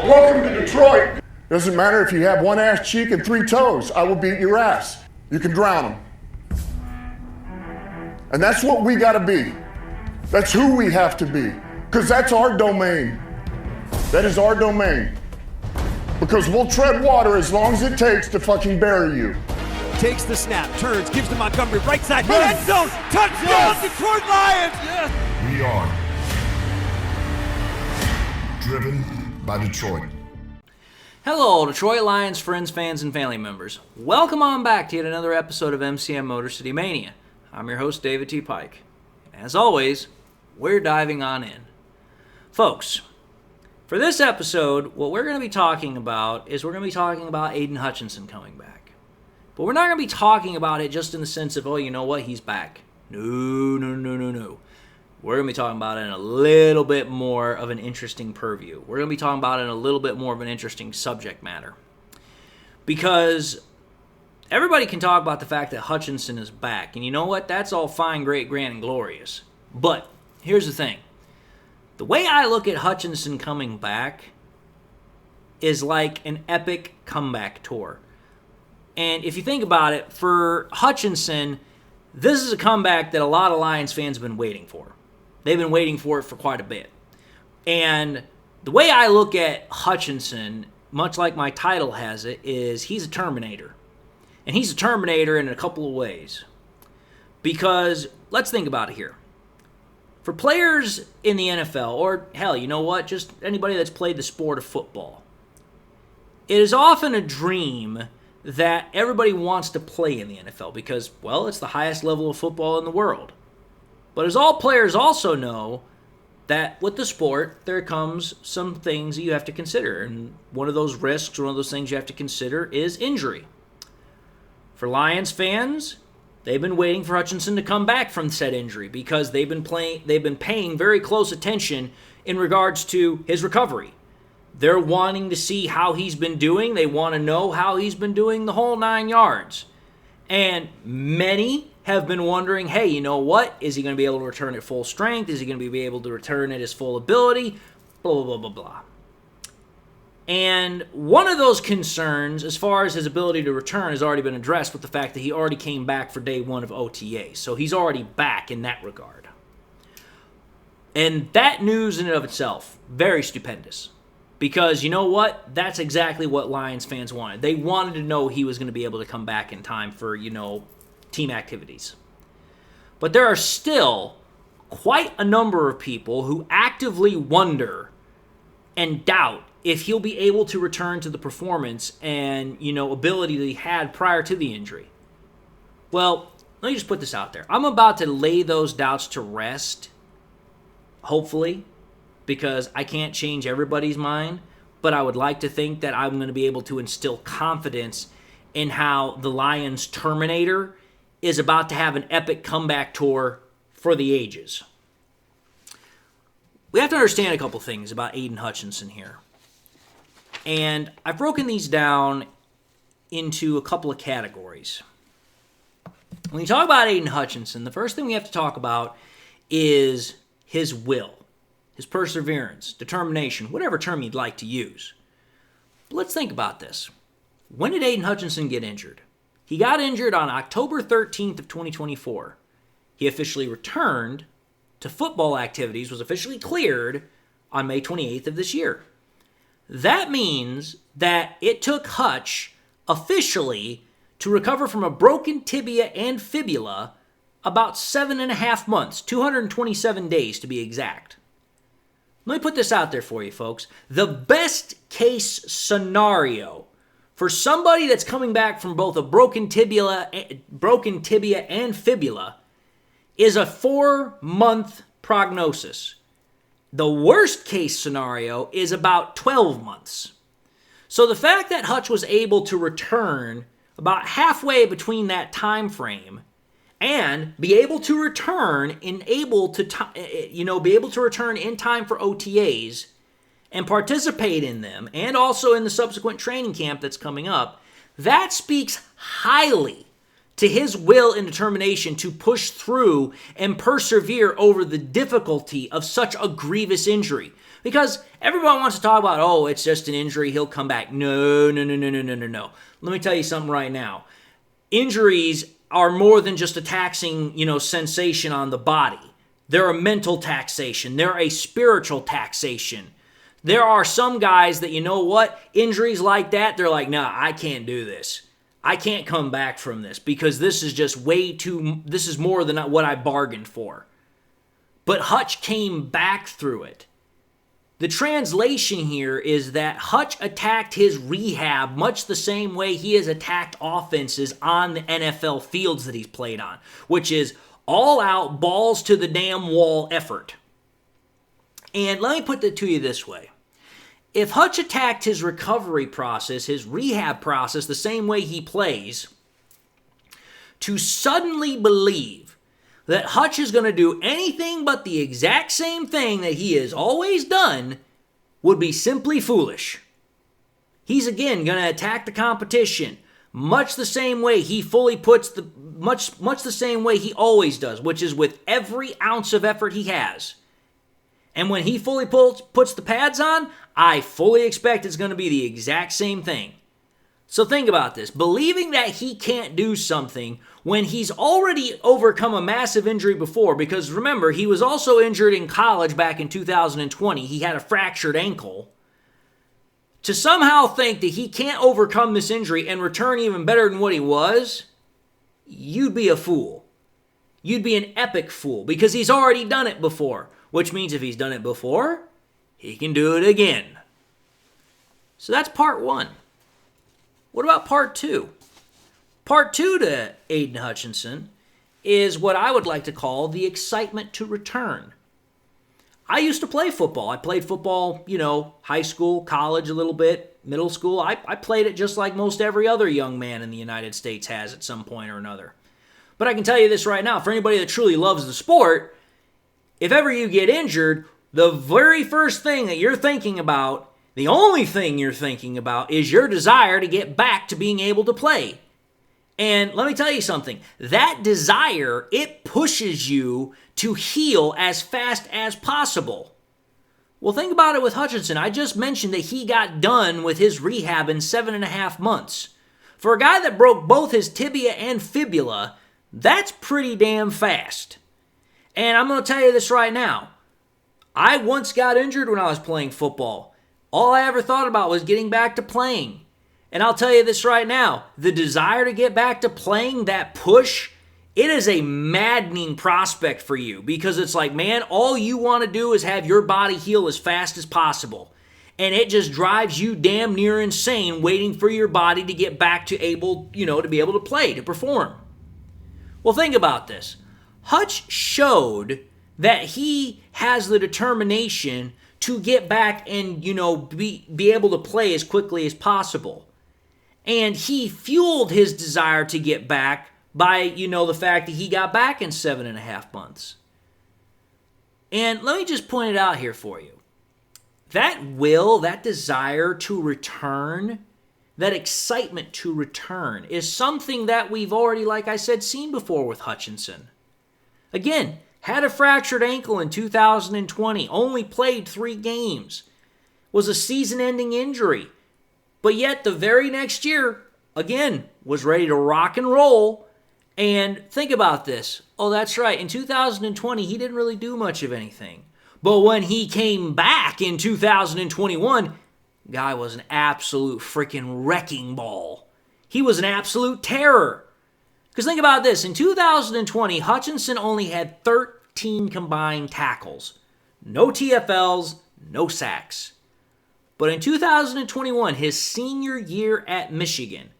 Welcome to Detroit. Doesn't matter if you have one ass cheek and three toes. I will beat your ass. You can drown them. And that's what we gotta be. That's who we have to be. Because that's our domain. That is our domain. Because we'll tread water as long as it takes to fucking bury you. Takes the snap, turns, gives to Montgomery, right side, end zone, touchdown, Detroit Lions! Yes. We are driven by Detroit. Hello, Detroit Lions friends, fans, and family members. Welcome on back to yet another episode of MCM Motor City Mania. I'm your host, David T. Pike. As always, we're diving on in. Folks, for this episode, what we're going to be talking about is Aidan Hutchinson coming back. But we're not going to be talking about it just in the sense of, oh, you know what, he's back. No. We're going to be talking about it in a little bit more of an interesting purview. We're going to be talking about it in a little bit more of an interesting subject matter. Because everybody can talk about the fact that Hutchinson is back. And you know what? That's all fine, great, grand, and glorious. But here's the thing. The way I look at Hutchinson coming back is like an epic comeback tour. And if you think about it, for Hutchinson, this is a comeback that a lot of Lions fans have been waiting for. They've been waiting for it for quite a bit. And the way I look at Hutchinson, much like my title has it, is he's a Terminator. And he's a Terminator in a couple of ways. Because, let's think about it here. For players in the NFL, or hell, you know what, just anybody that's played the sport of football, it is often a dream that everybody wants to play in the NFL because, well, it's the highest level of football in the world. But as all players also know, that with the sport, there comes some things that you have to consider. And one of those risks, one of those things you have to consider is injury. For Lions fans, they've been waiting for Hutchinson to come back from said injury because they've been paying very close attention in regards to his recovery. They're wanting to see how he's been doing. They want to know how he's been doing the whole 9 yards. And many have been wondering, hey, you know what? Is he going to be able to return at full strength? Is he going to be able to return at his full ability? Blah, blah, blah, blah, blah. And one of those concerns, as far as his ability to return, has already been addressed with the fact that he already came back for day one of OTA. So he's already back in that regard. And that news in and of itself, very stupendous. Because you know what? That's exactly what Lions fans wanted. They wanted to know he was going to be able to come back in time for, team activities. But there are still quite a number of people who actively wonder and doubt if he'll be able to return to the performance and, ability that he had prior to the injury. Well, let me just put this out there. I'm about to lay those doubts to rest, hopefully, because I can't change everybody's mind, but I would like to think that I'm going to be able to instill confidence in how the Lions Terminator is about to have an epic comeback tour for the ages. We have to understand a couple things about Aidan Hutchinson here. And I've broken these down into a couple of categories. When you talk about Aidan Hutchinson, the first thing we have to talk about is his will, his perseverance, determination, whatever term you'd like to use. But let's think about this. When did Aidan Hutchinson get injured? He got injured on October 13th of 2024. He officially returned to football activities, was officially cleared on May 28th of this year. That means that it took Hutch officially to recover from a broken tibia and fibula about 7.5 months, 227 days to be exact. Let me put this out there for you, folks. The best case scenario for somebody that's coming back from both a broken tibia and fibula is a 4-month prognosis. The worst case scenario is about 12 months. So the fact that Hutch was able to return about halfway between that time frame and be able to return be able to return in time for OTAs and participate in them, and also in the subsequent training camp that's coming up, that speaks highly to his will and determination to push through and persevere over the difficulty of such a grievous injury. Because everyone wants to talk about, oh, it's just an injury, he'll come back. No. Let me tell you something right now. Injuries are more than just a taxing, sensation on the body. They're a mental taxation. They're a spiritual taxation. There are some guys that, injuries like that, they're like, nah, I can't do this. I can't come back from this because this is just this is more than what I bargained for. But Hutch came back through it. The translation here is that Hutch attacked his rehab much the same way he has attacked offenses on the NFL fields that he's played on, which is all out, balls to the damn wall effort. And let me put it to you this way. If Hutch attacked his recovery process, his rehab process, the same way he plays, to suddenly believe that Hutch is going to do anything but the exact same thing that he has always done would be simply foolish. He's again going to attack the competition much the same way he much the same way he always does, which is with every ounce of effort he has. And when he fully puts the pads on, I fully expect it's going to be the exact same thing. So think about this. Believing that he can't do something when he's already overcome a massive injury before, because remember, he was also injured in college back in 2020. He had a fractured ankle. To somehow think that he can't overcome this injury and return even better than what he was, you'd be a fool. You'd be an epic fool because he's already done it before. Which means if he's done it before, he can do it again. So that's part one. What about part two? Part two to Aidan Hutchinson is what I would like to call the excitement to return. I used to play football. I played football, high school, college a little bit, middle school. I played it just like most every other young man in the United States has at some point or another. But I can tell you this right now, for anybody that truly loves the sport, if ever you get injured, the very first thing that you're thinking about, the only thing you're thinking about, is your desire to get back to being able to play. And let me tell you something. That desire, it pushes you to heal as fast as possible. Well, think about it with Hutchinson. I just mentioned that he got done with his rehab in 7.5 months. For a guy that broke both his tibia and fibula, that's pretty damn fast. And I'm going to tell you this right now. I once got injured when I was playing football. All I ever thought about was getting back to playing. And I'll tell you this right now. The desire to get back to playing, that push, it is a maddening prospect for you. Because it's like, man, all you want to do is have your body heal as fast as possible. And it just drives you damn near insane waiting for your body to get back to to be able to play, to perform. Well, think about this. Hutch showed that he has the determination to get back and, be able to play as quickly as possible. And he fueled his desire to get back by, the fact that he got back in 7.5 months. And let me just point it out here for you. That desire to return, that excitement to return is something that we've already, like I said, seen before with Hutchinson. Again, had a fractured ankle in 2020, only played 3 games, was a season-ending injury, but yet the very next year, again, was ready to rock and roll. And think about this. Oh, that's right. In 2020, he didn't really do much of anything. But when he came back in 2021, guy was an absolute freaking wrecking ball. He was an absolute terror. Because think about this. In 2020, Hutchinson only had 13 combined tackles. No TFLs, no sacks. But in 2021, his senior year at Michigan,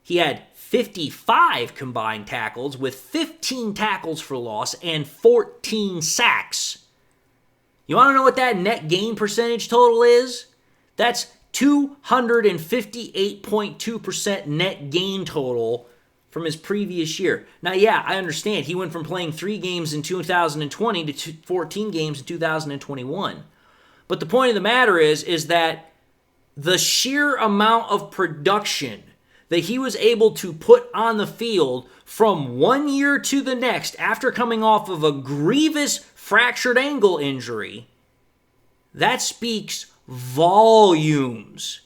he had 55 combined tackles with 15 tackles for loss and 14 sacks. You want to know what that net gain percentage total is? That's 258.2% net gain total from his previous year. Now, yeah, I understand. He went from playing 3 games in 2020 to 14 games in 2021. But the point of the matter is that the sheer amount of production that he was able to put on the field from one year to the next after coming off of a grievous fractured ankle injury, That speaks volumes.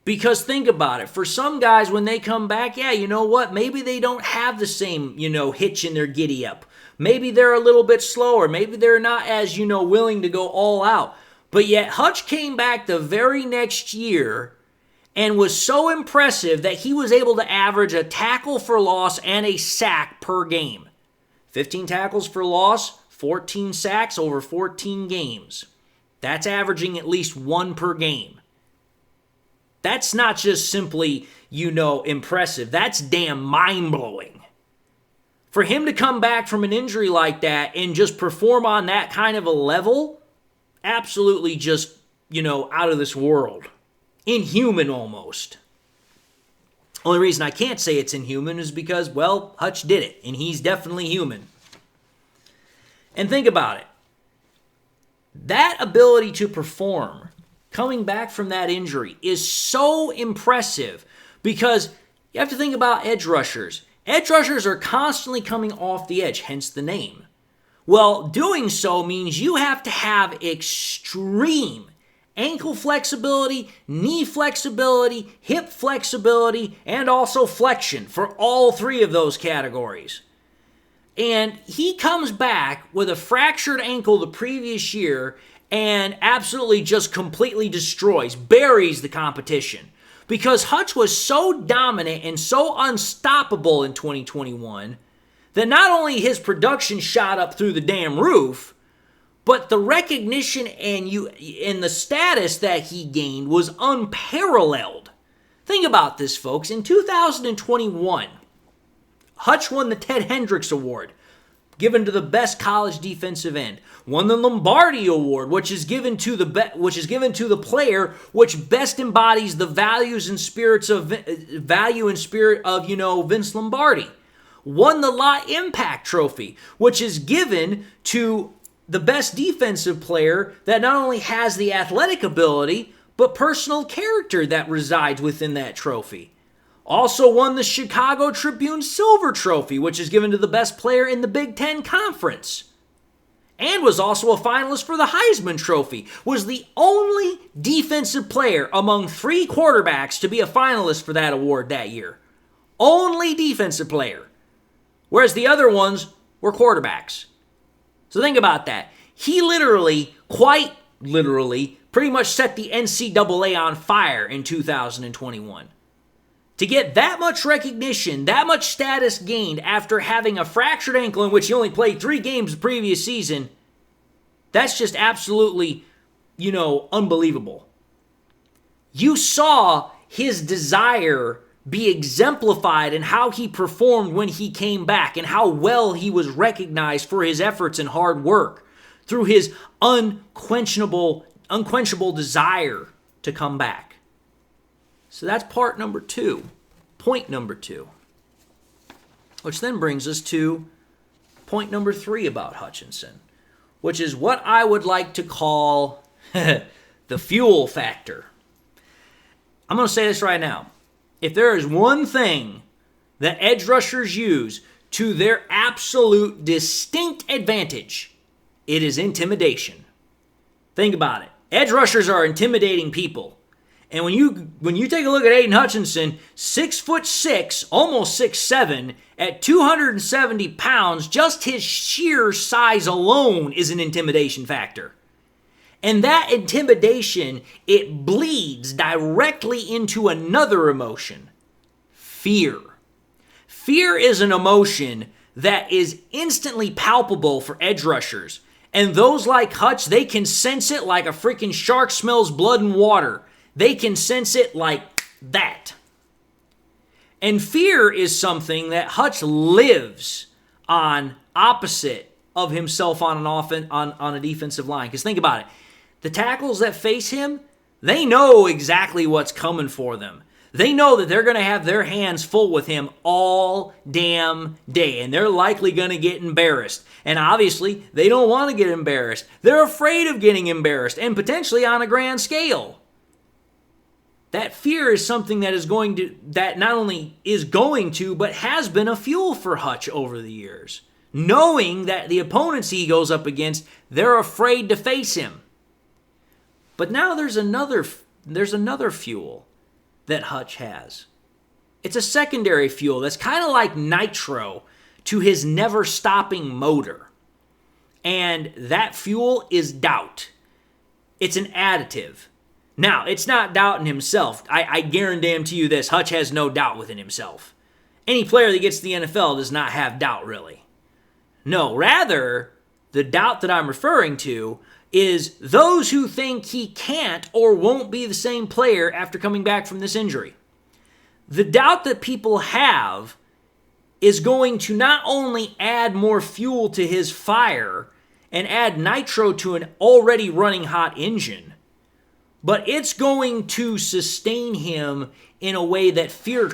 Because think about it. For some guys, when they come back, yeah, you know what? Maybe they don't have the same, hitch in their giddy up. Maybe they're a little bit slower. Maybe they're not as, willing to go all out. But yet Hutch came back the very next year and was so impressive that he was able to average a tackle for loss and a sack per game. 15 tackles for loss, 14 sacks over 14 games. That's averaging at least one per game. That's not just simply, impressive. That's damn mind-blowing. For him to come back from an injury like that and just perform on that kind of a level, absolutely just, out of this world. Inhuman almost. Only reason I can't say it's inhuman is because, well, Hutch did it, and he's definitely human. And think about it. That ability to perform, coming back from that injury, is so impressive because you have to think about edge rushers. Edge rushers are constantly coming off the edge, hence the name. Well, doing so means you have to have extreme ankle flexibility, knee flexibility, hip flexibility, and also flexion for all three of those categories. And he comes back with a fractured ankle the previous year and absolutely just completely destroys, buries the competition. Because Hutch was so dominant and so unstoppable in 2021 that not only his production shot up through the damn roof, but the recognition and the status that he gained was unparalleled. Think about this, folks. In 2021, Hutch won the Ted Hendricks Award, given to the best college defensive end. Won the Lombardi Award, which is given to the player which best embodies the value and spirit of Vince Lombardi. Won the La Impact Trophy, which is given to the best defensive player that not only has the athletic ability, but personal character that resides within that trophy. Also won the Chicago Tribune Silver Trophy, which is given to the best player in the Big Ten Conference. And was also a finalist for the Heisman Trophy. Was the only defensive player among three quarterbacks to be a finalist for that award that year. Only defensive player. Whereas the other ones were quarterbacks. So think about that. He quite literally, pretty much set the NCAA on fire in 2021. To get that much recognition, that much status gained after having a fractured ankle in which he only played 3 games the previous season, that's just absolutely, unbelievable. You saw his desire be exemplified in how he performed when he came back and how well he was recognized for his efforts and hard work through his unquenchable desire to come back. So that's point number 2, which then brings us to point number 3 about Hutchinson, which is what I would like to call the fuel factor. I'm going to say this right now. If there is one thing that edge rushers use to their absolute distinct advantage, it is intimidation. Think about it. Edge rushers are intimidating people. And when you take a look at Aidan Hutchinson, 6'6", almost 6'7", at 270 pounds, just his sheer size alone is an intimidation factor. And that intimidation, it bleeds directly into another emotion, fear. Fear is an emotion that is instantly palpable for edge rushers. And those like Hutch, they can sense it like a freaking shark smells blood and water. They can sense it like that. And fear is something that Hutch lives on opposite of himself on a defensive line. Because think about it. The tackles that face him, they know exactly what's coming for them. They know that they're going to have their hands full with him all damn day, and they're likely going to get embarrassed. And obviously, they don't want to get embarrassed. They're afraid of getting embarrassed, and potentially on a grand scale. That fear is something that not only is going to, but has been a fuel for Hutch over the years. Knowing that the opponents he goes up against, they're afraid to face him. But now there's another fuel that Hutch has. It's a secondary fuel that's kind of like nitro to his never-stopping motor. And that fuel is doubt. It's an additive. Now, it's not doubt in himself. I guarantee you this, Hutch has no doubt within himself. Any player that gets to the NFL does not have doubt, really. No, rather, the doubt that I'm referring to is those who think he can't or won't be the same player after coming back from this injury. The doubt that people have is going to not only add more fuel to his fire and add nitro to an already running hot engine, but it's going to sustain him in a way that fear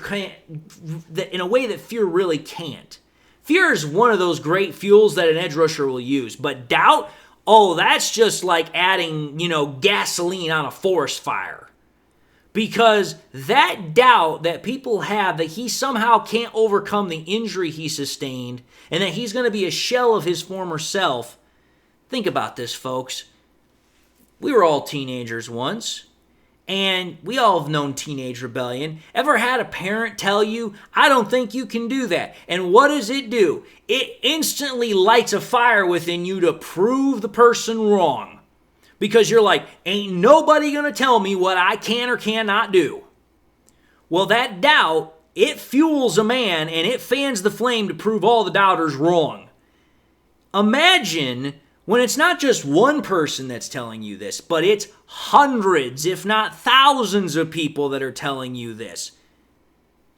really can't. Fear is one of those great fuels that an edge rusher will use, but doubt, that's just like adding, gasoline on a forest fire. Because that doubt that people have that he somehow can't overcome the injury he sustained and that he's going to be a shell of his former self. Think about this, folks. We were all teenagers once, and we all have known teenage rebellion. Ever had a parent tell you, I don't think you can do that? And what does it do? It instantly lights a fire within you to prove the person wrong. Because you're like, ain't nobody going to tell me what I can or cannot do. Well, that doubt, it fuels a man and it fans the flame to prove all the doubters wrong. Imagine when it's not just one person that's telling you this, but it's hundreds, if not thousands of people that are telling you this.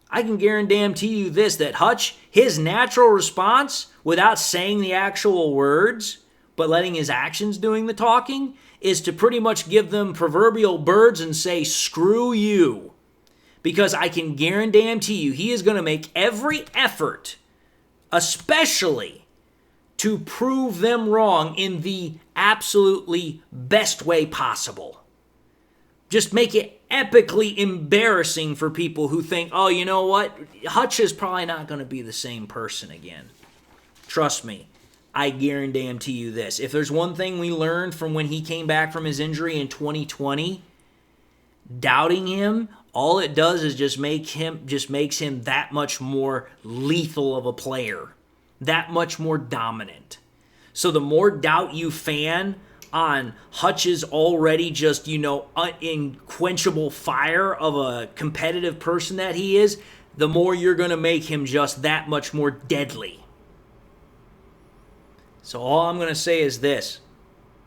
I can guarantee you this, that Hutch, his natural response, without saying the actual words, but letting his actions doing the talking, is to pretty much give them proverbial birds and say, screw you. Because I can guarantee you, he is going to make every effort, especially to prove them wrong in the absolutely best way possible. Just make it epically embarrassing for people who think, oh, you know what? Hutch is probably not going to be the same person again. Trust me. I guarantee you this. If there's one thing we learned from when he came back from his injury in 2020, doubting him, all it does is just makes him that much more lethal of a player, that much more dominant. So the more doubt you fan on Hutch's already just, unquenchable fire of a competitive person that he is, the more you're going to make him just that much more deadly. So all I'm going to say is this.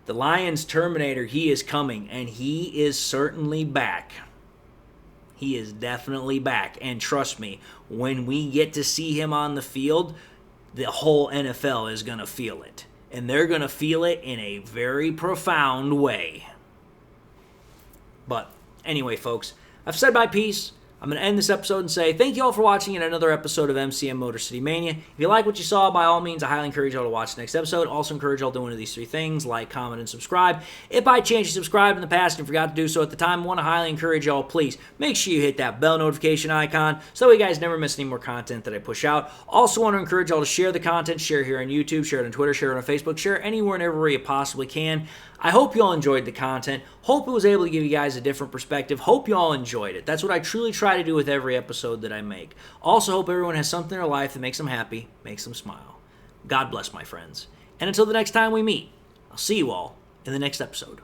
The Lions Terminator, he is coming, and he is certainly back. He is definitely back. And trust me, when we get to see him on the field, the whole NFL is going to feel it. And they're going to feel it in a very profound way. But anyway, folks, I've said my piece. I'm going to end this episode and say thank you all for watching yet another episode of MCM Motor City Mania. If you like what you saw, by all means, I highly encourage y'all to watch the next episode. Also encourage y'all to do one of these three things, like, comment, and subscribe. If by chance you subscribed in the past and forgot to do so at the time, I want to highly encourage y'all, please, make sure you hit that bell notification icon so you guys never miss any more content that I push out. Also want to encourage y'all to share the content, share here on YouTube, share it on Twitter, share it on Facebook, share it anywhere and everywhere you possibly can. I hope you all enjoyed the content. Hope it was able to give you guys a different perspective. Hope you all enjoyed it. That's what I truly try to do with every episode that I make. Also hope everyone has something in their life that makes them happy, makes them smile. God bless, my friends. And until the next time we meet, I'll see you all in the next episode.